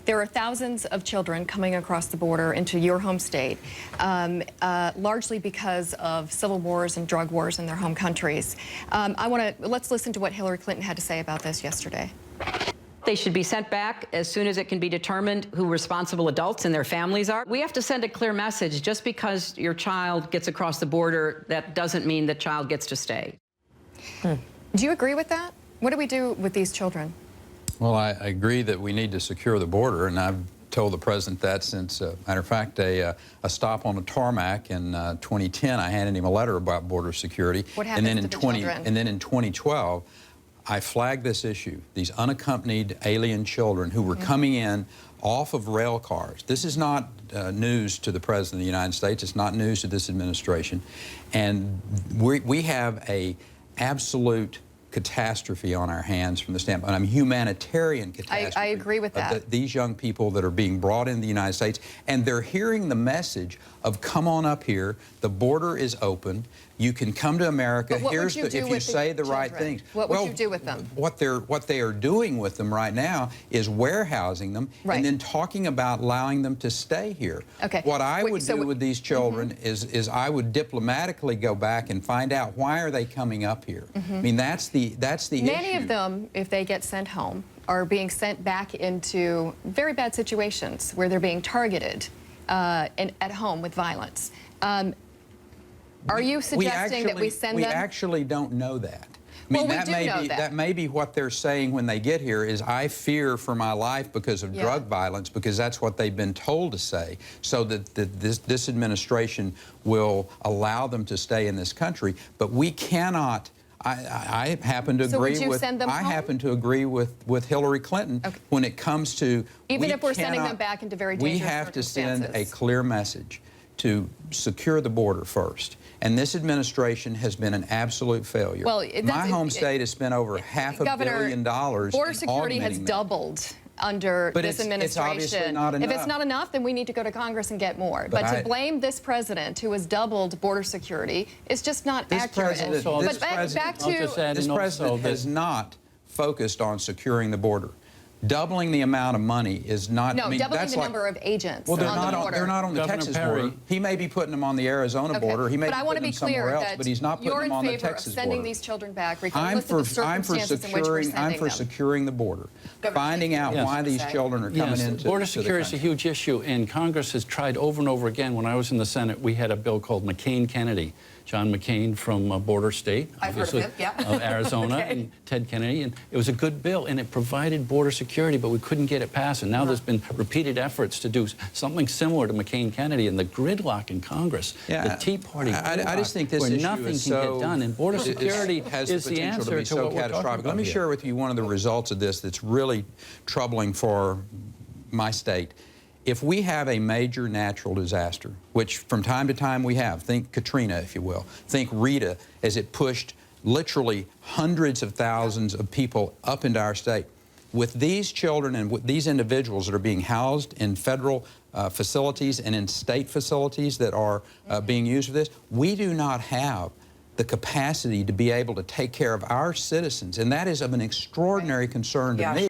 There are thousands of children coming across the border into your home state, largely because of civil wars and drug wars in their home countries. Let's listen to what Hillary Clinton had to say about this yesterday. They should be sent back as soon as it can be determined who responsible adults and their families are. We have to send a clear message. Just because your child gets across the border, that doesn't mean the child gets to stay. Do you agree with that? What do we do with these children? Well, I agree that we need to secure the border, and I've told the president that since, matter of fact, a stop on the tarmac in 2010, I handed him a letter about border security. What happens to the children? And then in 2012, I flagged this issue, these unaccompanied alien children who were coming in off of rail cars. This is not news to the President of the United States. It's not news to this administration. And we have a absolute catastrophe on our hands from the standpoint, humanitarian catastrophe. I agree with that. These young people that are being brought into the United States, and they're hearing the message of come on up here, the border is open, you can come to America, if you say the right things. What would you do with them? What they are doing with them right now is warehousing them and then talking about allowing them to stay here. Okay. What I would do with these children is I would diplomatically go back and find out why are they coming up here. I mean, that's the issue. Many of them, if they get sent home, are being sent back into very bad situations where they're being targeted at home with violence. Are you suggesting that we send them? We actually don't know that. I mean, that may be what they're saying when they get here is I fear for my life because of drug violence, because that's what they've been told to say, so that this administration will allow them to stay in this country. But we cannot. I happen to agree happen to agree with Hillary Clinton when it comes to even if we're sending them back into very dangerous circumstances. We have to send a circumstances. clear message to secure the border first. And this administration has been an absolute failure. Well, my home state has spent over $500 million. Border security has doubled under this administration. It's obviously not enough. If it's not enough, then we need to go to Congress and get more. But to blame this president who has doubled border security is just not accurate. This president has not focused on securing the border. Doubling the amount of money is not. No, doubling the number of agents. Well, on the border. They're not on the Texas border. He may be putting them on the Arizona border. He may be putting them somewhere else, but he's not putting them on the Texas border. You're in favor of sending these children back, regardless of the circumstances in which we're sending them. I'm for securing the border, finding out why these children are coming into border security is a huge issue, and Congress has tried over and over again. When I was in the Senate, we had a bill called McCain-Kennedy. John McCain from Border State, obviously, of Arizona, and Ted Kennedy. And it was a good bill, and it provided border security, but we couldn't get it passed. And now there's been repeated efforts to do something similar to McCain-Kennedy, and the gridlock in Congress, the Tea Party I just think this where issue nothing is can get done. And border security has the answer to what we're talking about. Let me share with you one of the results of this that's really troubling for my state. If we have a major natural disaster, which from time to time we have, think Katrina, if you will, think Rita, as it pushed literally hundreds of thousands of people up into our state. With these children and with these individuals that are being housed in federal facilities and in state facilities that are being used for this, we do not have the capacity to be able to take care of our citizens, and that is of an extraordinary concern to me.